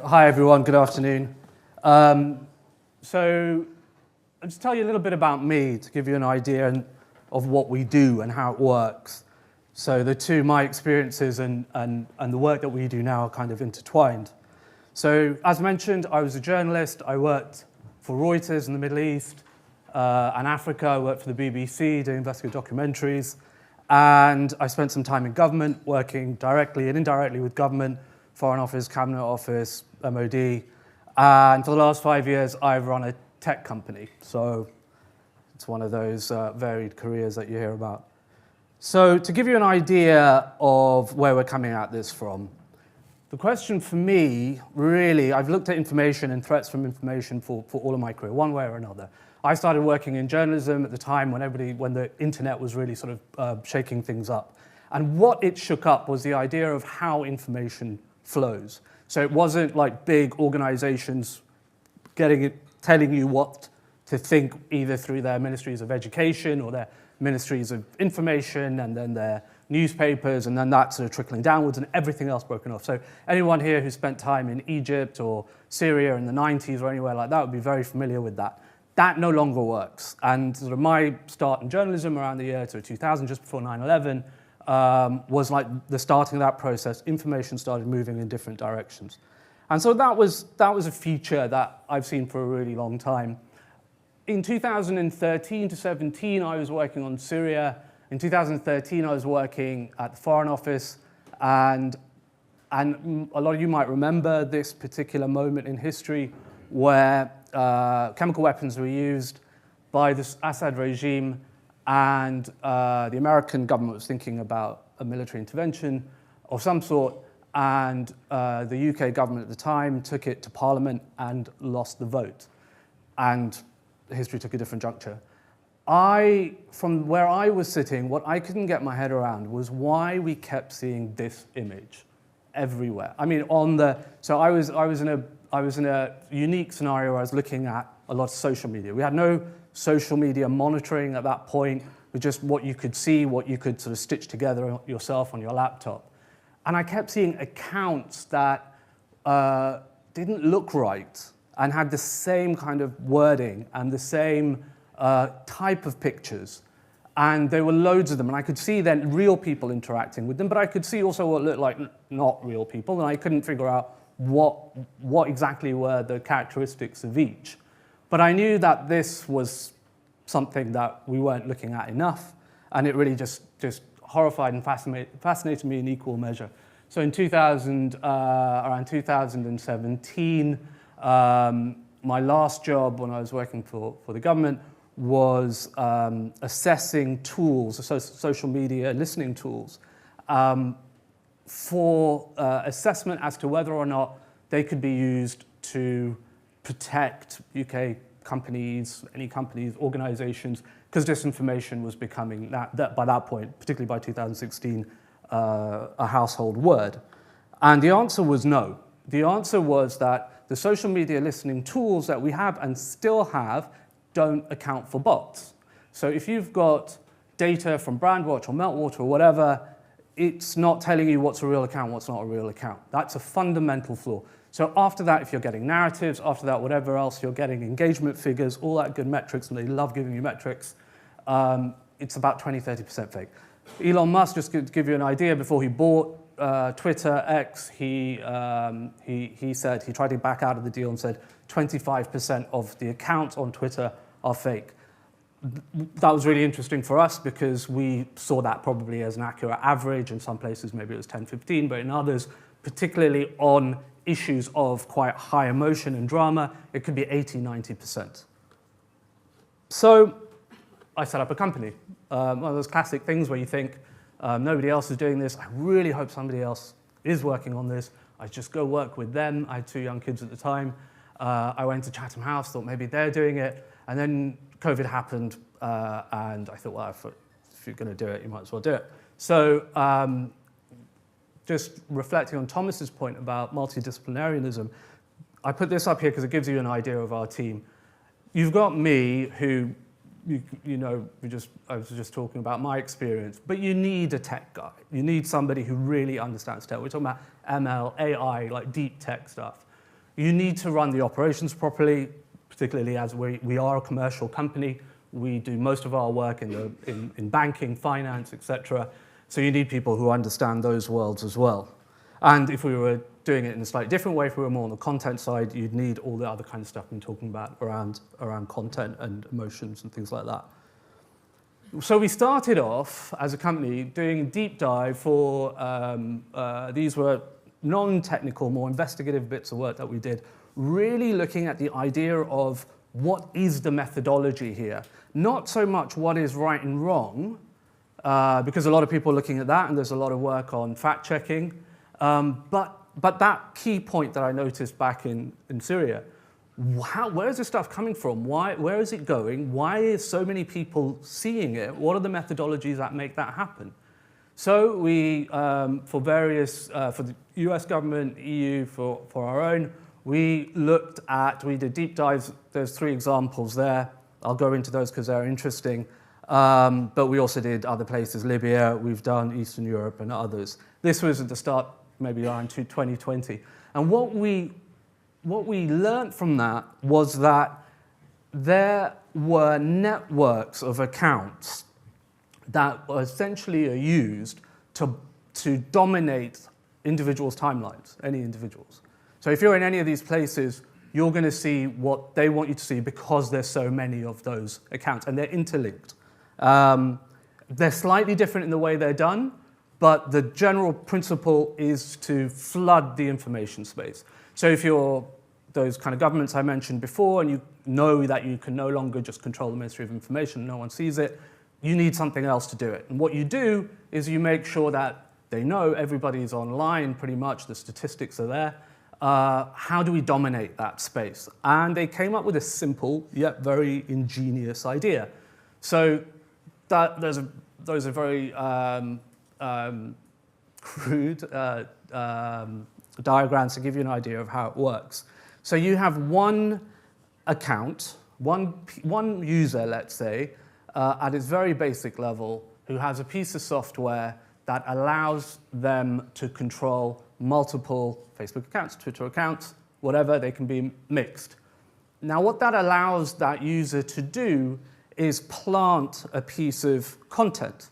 Hi everyone, good afternoon. So I'll just tell you a little bit about me to give you an idea of what we do and how it works. So my experiences and the work that we do now are kind of intertwined. So as mentioned, I was a journalist. I worked for Reuters in the Middle East and Africa. I worked for the BBC doing investigative documentaries. And I spent some time in government, working directly and indirectly with government, Foreign Office, Cabinet Office, MOD. And for the last 5 years, I've run a tech company. So it's one of those varied careers that you hear about. So to give you an idea of where we're coming at this from, the question for me, really, I've looked at information and threats from information for all of my career, one way or another. I started working in journalism at the time when the internet was really sort of shaking things up. And what it shook up was the idea of how information flows. So it wasn't like big organizations telling you what to think either through their ministries of education or their ministries of information and then their newspapers, and then that sort of trickling downwards and everything else broken off. So anyone here who spent time in Egypt or Syria in the 90s or anywhere like that would be very familiar with that. That no longer works. And sort of my start in journalism around the year 2000, just before 9/11, was like the starting of that process. Information started moving in different directions. And so that was a feature that I've seen for a really long time. In 2013 to 17, I was working on Syria. In 2013, I was working at the Foreign Office, and a lot of you might remember this particular moment in history where chemical weapons were used by the Assad regime, and the American government was thinking about a military intervention of some sort, and the UK government at the time took it to Parliament and lost the vote. And history took a different juncture. From where I was sitting, what I couldn't get my head around was why we kept seeing this image everywhere. I mean, so I was in a unique scenario where I was looking at a lot of social media. We had no social media monitoring at that point, with just what you could see, what you could sort of stitch together yourself on your laptop. And I kept seeing accounts that didn't look right and had the same kind of wording and the same type of pictures. And there were loads of them, and I could see then real people interacting with them, but I could see also what looked like not real people, and I couldn't figure out what exactly were the characteristics of each. But I knew that this was something that we weren't looking at enough, and it really just horrified and fascinated me in equal measure. So in around 2017, my last job when I was working for the government was assessing tools, social media listening tools, for assessment as to whether or not they could be used to protect UK companies, any companies, organizations, because disinformation was becoming, by that point, particularly by 2016, a household word. And the answer was no. The answer was that the social media listening tools that we have and still have don't account for bots. So if you've got data from Brandwatch or Meltwater or whatever, it's not telling you what's a real account, what's not a real account. That's a fundamental flaw. So after that, if you're getting narratives, after that, whatever else, you're getting engagement figures, all that good metrics, and they love giving you metrics, it's about 20-30% fake. Elon Musk, just to give you an idea, before he bought Twitter, X, he said, he tried to back out of the deal and said 25% of the accounts on Twitter are fake. That was really interesting for us because we saw that probably as an accurate average. In some places, maybe it was 10-15, but in others, particularly on issues of quite high emotion and drama, it could be 80-90%. So I set up a company. One of those classic things where you think, nobody else is doing this. I really hope somebody else is working on this. I just go work with them. I had 2 young kids at the time. I went to Chatham House, thought maybe they're doing it. And then COVID happened, and I thought, well, if you're going to do it, you might as well do it. So just reflecting on Thomas's point about multidisciplinarianism, I put this up here because it gives you an idea of our team. You've got me, who, I was just talking about my experience, but you need a tech guy. You need somebody who really understands tech. We're talking about ML, AI, like deep tech stuff. You need to run the operations properly, particularly as we are a commercial company. We do most of our work in banking, finance, etc. So you need people who understand those worlds as well. And if we were doing it in a slightly different way, if we were more on the content side, you'd need all the other kind of stuff we're talking about around content and emotions and things like that. So we started off as a company doing a deep dive for, these were non-technical, more investigative bits of work that we did, really looking at the idea of what is the methodology here. Not so much what is right and wrong, because a lot of people are looking at that, and there's a lot of work on fact-checking. But that key point that I noticed back in Syria, where is this stuff coming from? Where is it going? Why is so many people seeing it? What are the methodologies that make that happen? So we, for the US government, EU, for our own, we did deep dives. There's 3 examples there. I'll go into those because they're interesting. But we also did other places, Libya, we've done Eastern Europe and others. This was at the start, maybe around 2020. And what we learned from that was that there were networks of accounts that essentially are used to dominate individuals' timelines, any individuals. So if you're in any of these places, you're going to see what they want you to see because there's so many of those accounts, and they're interlinked. They're slightly different in the way they're done, but the general principle is to flood the information space. So if you're those kind of governments I mentioned before, and you know that you can no longer just control the Ministry of Information, no one sees it, you need something else to do it. And what you do is you make sure that they know everybody's online pretty much, the statistics are there. How do we dominate that space? And they came up with a simple yet very ingenious idea. So those are very crude diagrams to give you an idea of how it works. So you have one account, one user, let's say, at its very basic level, who has a piece of software that allows them to control multiple Facebook accounts, Twitter accounts, whatever, they can be mixed. Now, what that allows that user to do is plant a piece of content.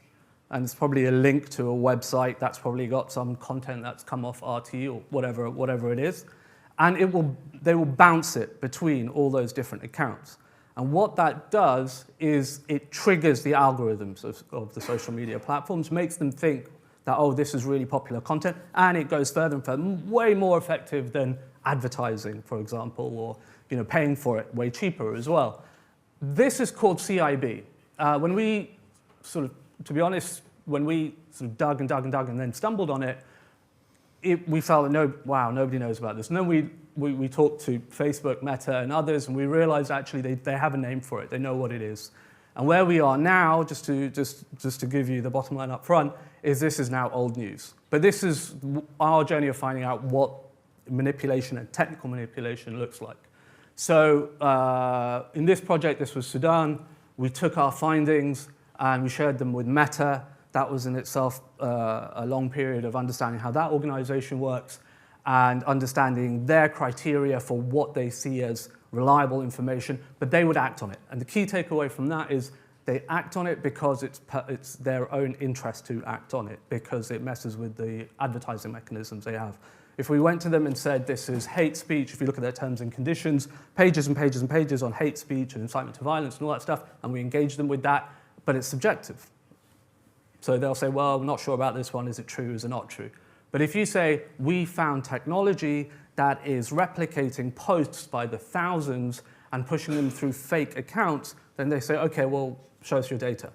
And it's probably a link to a website that's probably got some content that's come off RT or whatever it is. And they will bounce it between all those different accounts. And what that does is it triggers the algorithms of the social media platforms, makes them think that, oh, this is really popular content, and it goes further and further, way more effective than advertising, for example, or paying for it way cheaper as well. This is called CIB. When we to be honest, when we sort of dug and then stumbled on it, we felt that nobody knows about this. And then we talked to Facebook, Meta, and others, and we realized actually they have a name for it. They know what it is. And where we are now, just to give you the bottom line up front, is this is now old news. But this is our journey of finding out what manipulation and technical manipulation looks like. So in this project, this was Sudan. We took our findings and we shared them with Meta. That was in itself a long period of understanding how that organization works and understanding their criteria for what they see as reliable information, but they would act on it. And the key takeaway from that is they act on it because it's their own interest to act on it, because it messes with the advertising mechanisms they have. If we went to them and said this is hate speech, if you look at their terms and conditions, pages and pages and pages on hate speech and incitement to violence and all that stuff, and we engage them with that, but it's subjective. So they'll say, well, I'm not sure about this one. Is it true? Is it not true? But if you say, we found technology that is replicating posts by the thousands and pushing them through fake accounts, then they say, okay, well, show us your data.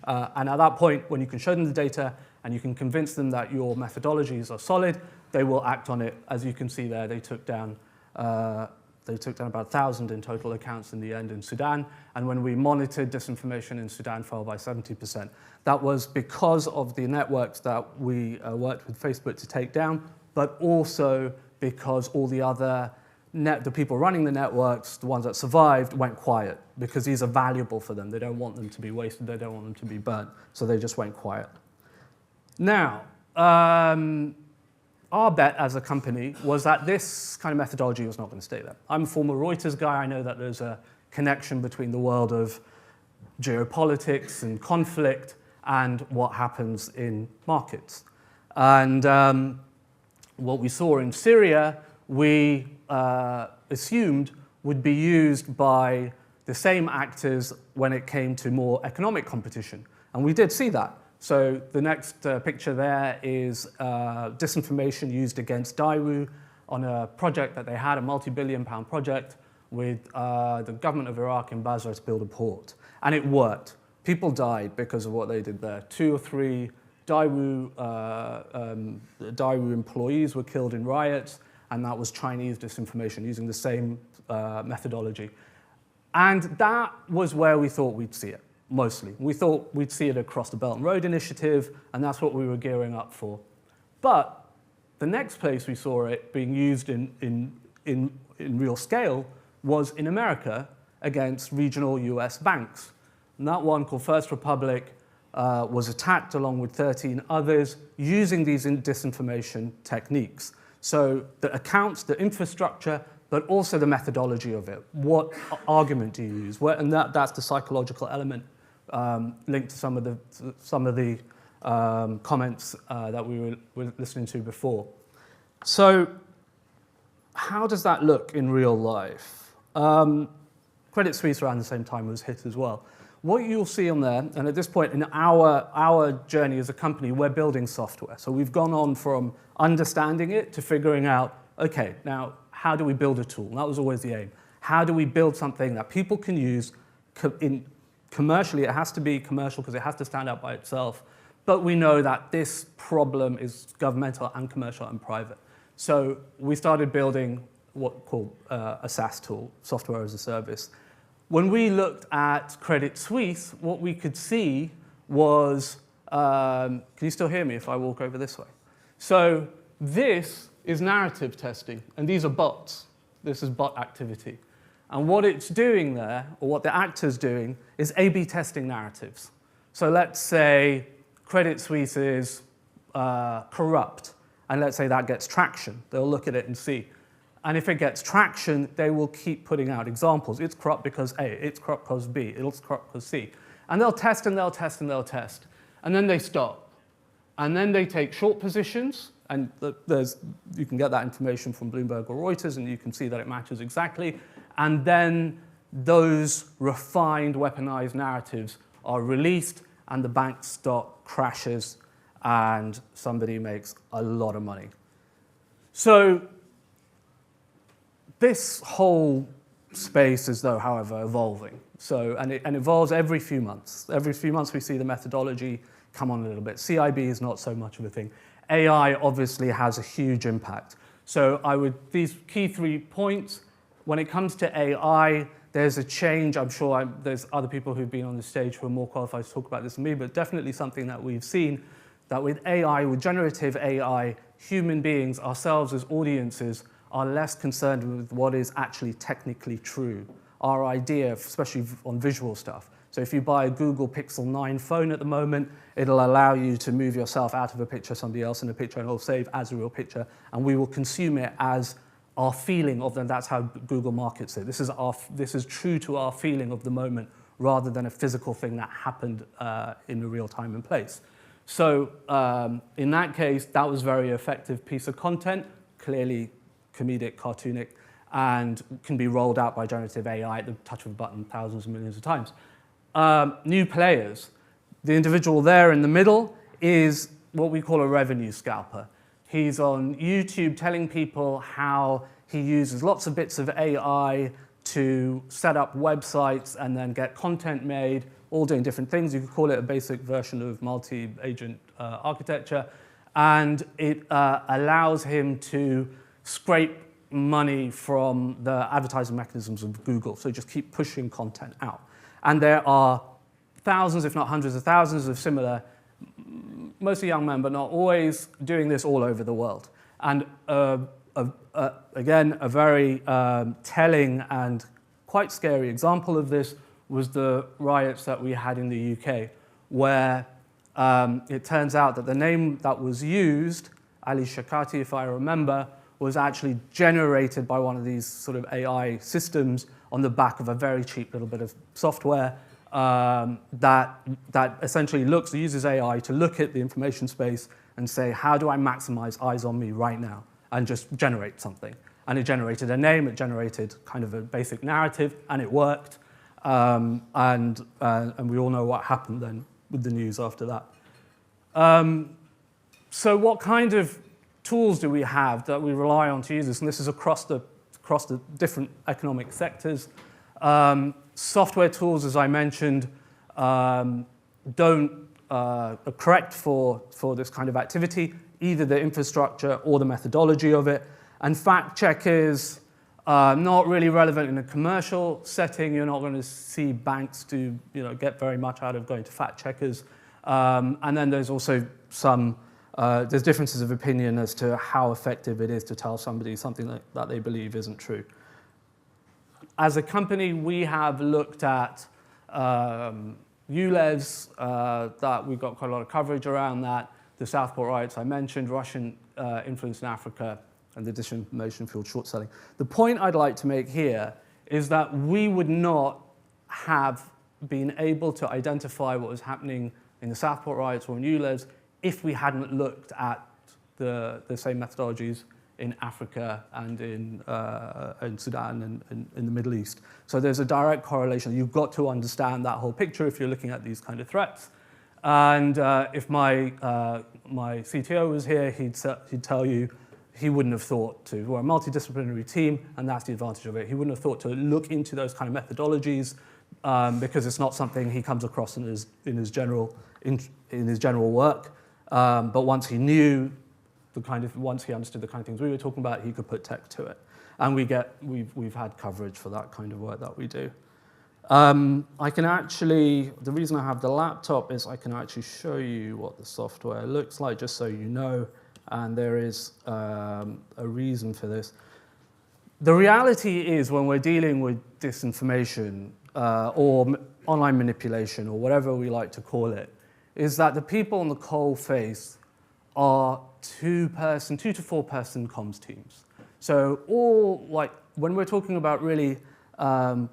And at that point, when you can show them the data and you can convince them that your methodologies are solid, they will act on it. As you can see there, they took down about 1,000 in total accounts in the end in Sudan. And when we monitored disinformation in Sudan, fell by 70%. That was because of the networks that we worked with Facebook to take down, but also because all the other the people running the networks, the ones that survived, went quiet because these are valuable for them. They don't want them to be wasted. They don't want them to be burnt. So they just went quiet. Now, our bet as a company was that this kind of methodology was not going to stay there. I'm a former Reuters guy. I know that there's a connection between the world of geopolitics and conflict and what happens in markets. And what we saw in Syria, we assumed would be used by the same actors when it came to more economic competition. And we did see that. So the next picture there is disinformation used against Daewoo on a project that they had, a multi-billion-pound project with the government of Iraq in Basra to build a port. And it worked. People died because of what they did there. 2 or 3 Daewoo employees were killed in riots, and that was Chinese disinformation using the same methodology. And that was where we thought we'd see it, mostly. We thought we'd see it across the Belt and Road Initiative, and that's what we were gearing up for. But the next place we saw it being used in real scale was in America against regional US banks. And that one, called First Republic, was attacked along with 13 others using these disinformation techniques. So the accounts, the infrastructure, but also the methodology of it. What argument do you use? And that's the psychological element linked to some of the comments that we were listening to before. So how does that look in real life? Credit Suisse around the same time was hit as well. What you'll see on there, and at this point in our journey as a company, we're building software. So we've gone on from understanding it to figuring out, okay, now how do we build a tool? And that was always the aim. How do we build something that people can use commercially? It has to be commercial because it has to stand out by itself. But we know that this problem is governmental and commercial and private. So we started building what called a SaaS tool, software as a service. When we looked at Credit Suisse, what we could see was, can you still hear me if I walk over this way? So this is narrative testing, and these are bots. This is bot activity. And what it's doing there, or what the actor's doing, is A/B testing narratives. So let's say Credit Suisse is corrupt, and let's say that gets traction. They'll look at it and see. And if it gets traction, they will keep putting out examples. It's corrupt because A, it's corrupt because B, it's corrupt because C. And they'll test and they'll test and they'll test. And then they stop. And then they take short positions, and you can get that information from Bloomberg or Reuters, and you can see that it matches exactly. And then those refined, weaponized narratives are released, and the bank stock crashes, and somebody makes a lot of money. So this whole space is, though, however, evolving. So, and it evolves every few months. Every few months we see the methodology come on a little bit. CIB is not so much of a thing. AI obviously has a huge impact. So these key 3 points, when it comes to AI, there's a change. I'm sure there's other people who've been on the stage who are more qualified to talk about this than me, but definitely something that we've seen, that with AI, with generative AI, human beings, ourselves as audiences, are less concerned with what is actually technically true. Our idea, especially on visual stuff. So if you buy a Google Pixel 9 phone at the moment, it'll allow you to move yourself out of a picture, somebody else in a picture, and it'll save as a real picture, and we will consume it as our feeling of them. That's how Google markets it. This is true to our feeling of the moment, rather than a physical thing that happened in a real time and place. So in that case, that was a very effective piece of content, clearly comedic, cartoonic, and can be rolled out by generative AI at the touch of a button thousands and millions of times. New players. The individual there in the middle is what we call a revenue scalper. He's on YouTube telling people how he uses lots of bits of AI to set up websites and then get content made, all doing different things. You could call it a basic version of multi-agent architecture. And it allows him to scrape money from the advertising mechanisms of Google. So just keep pushing content out. And there are thousands, if not hundreds of thousands, of similar, mostly young men, but not always, doing this all over the world. And again, a very telling and quite scary example of this was the riots that we had in the UK, where it turns out that the name that was used Ali Shakati, if I remember, was actually generated by one of these sort of AI systems on the back of a very cheap little bit of software that essentially uses AI to look at the information space and say, how do I maximize eyes on me right now? And just generate something. And it generated a name, it generated kind of a basic narrative, and it worked. And we all know what happened then with the news after that. So what kind of tools do we have that we rely on to use this? And this is across the different economic sectors. Software tools, as I mentioned, don't correct for this kind of activity, either the infrastructure or the methodology of it. And fact check is not really relevant in a commercial setting. You're not going to see banks get very much out of going to fact checkers. And then there's also there's differences of opinion as to how effective it is to tell somebody something that they believe isn't true. As a company, we have looked at ULEZ, that we've got quite a lot of coverage around that, the Southport riots I mentioned, Russian influence in Africa, and the disinformation fueled short selling. The point I'd like to make here is that we would not have been able to identify what was happening in the Southport riots or in ULEZ if we hadn't looked at the same methodologies in Africa and in Sudan and in the Middle East. So there's a direct correlation. You've got to understand that whole picture if you're looking at these kind of threats. And if my CTO was here, he'd tell you he wouldn't have thought to. We're a multidisciplinary team, and that's the advantage of it. He wouldn't have thought to look into those kind of methodologies because it's not something he comes across in his general work. But once he knew once he understood the kind of things we were talking about, he could put tech to it. And we've had coverage for that kind of work that we do. I can actually, the reason I have the laptop is I can actually show you what the software looks like, just so you know, and there is a reason for this. The reality is when we're dealing with disinformation or online manipulation or whatever we like to call it, is that the people on the coal face are 2 to 4 person comms teams. So when we're talking about really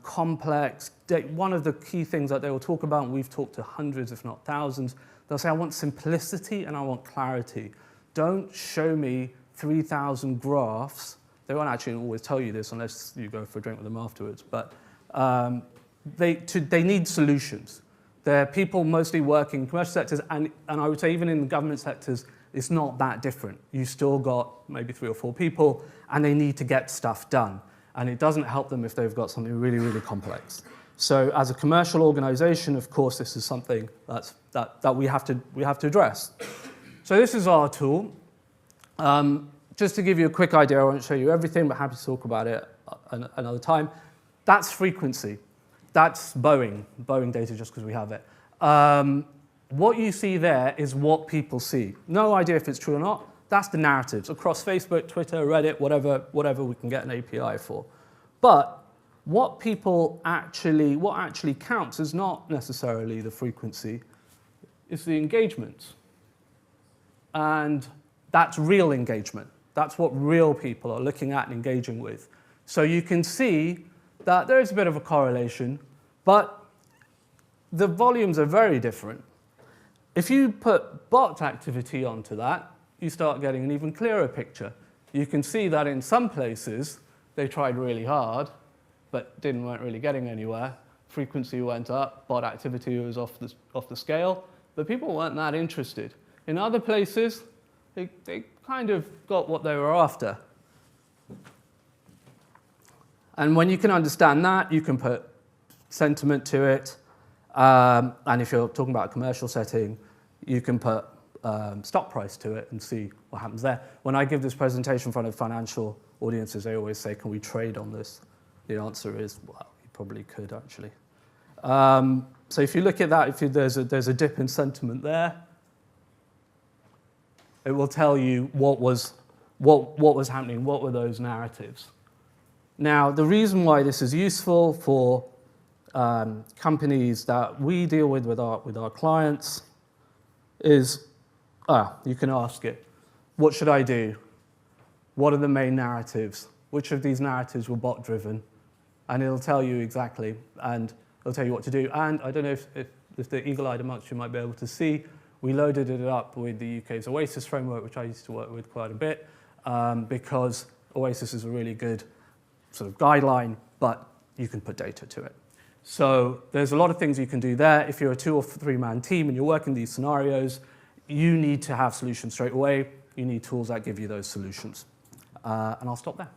complex, one of the key things that they will talk about, and we've talked to hundreds if not thousands, they'll say, I want simplicity and I want clarity. Don't show me 3,000 graphs. They won't actually always tell you this unless you go for a drink with them afterwards, but they need solutions. They're people mostly working in commercial sectors, and I would say even in the government sectors, it's not that different. You've still got maybe 3 or 4 people, and they need to get stuff done. And it doesn't help them if they've got something really, really complex. So as a commercial organization, of course, this is something that we have to address. So this is our tool. Just to give you a quick idea, I won't show you everything, but happy to talk about it another time. That's frequency. That's Boeing data, just because we have it. What you see there is what people see. No idea if it's true or not. That's the narratives across Facebook, Twitter, Reddit, whatever we can get an API for. But what actually counts is not necessarily the frequency, it's the engagement. And that's real engagement. That's what real people are looking at and engaging with. So you can see that there is a bit of a correlation, but the volumes are very different. If you put bot activity onto that, you start getting an even clearer picture. You can see that in some places, they tried really hard, but weren't really getting anywhere. Frequency went up, bot activity was off the scale, but people weren't that interested. In other places, they kind of got what they were after. And when you can understand that, you can put sentiment to it. And if you're talking about a commercial setting, you can put stock price to it and see what happens there. When I give this presentation in front of financial audiences, they always say, can we trade on this? The answer is, well, you probably could, actually. So if you look at that, there's a dip in sentiment there, it will tell you what was happening, what were those narratives. Now, the reason why this is useful for companies that we deal with our clients is, you can ask it. what should I do? What are the main narratives? Which of these narratives were bot-driven? And it'll tell you exactly, and it'll tell you what to do. And I don't know if the eagle-eyed amongst you might be able to see, we loaded it up with the UK's Oasis framework, which I used to work with quite a bit, because Oasis is a really good sort of guideline, but you can put data to it. So there's a lot of things you can do there. If you're a 2 or 3-man team and you're working these scenarios, you need to have solutions straight away. You need tools that give you those solutions. And I'll stop there.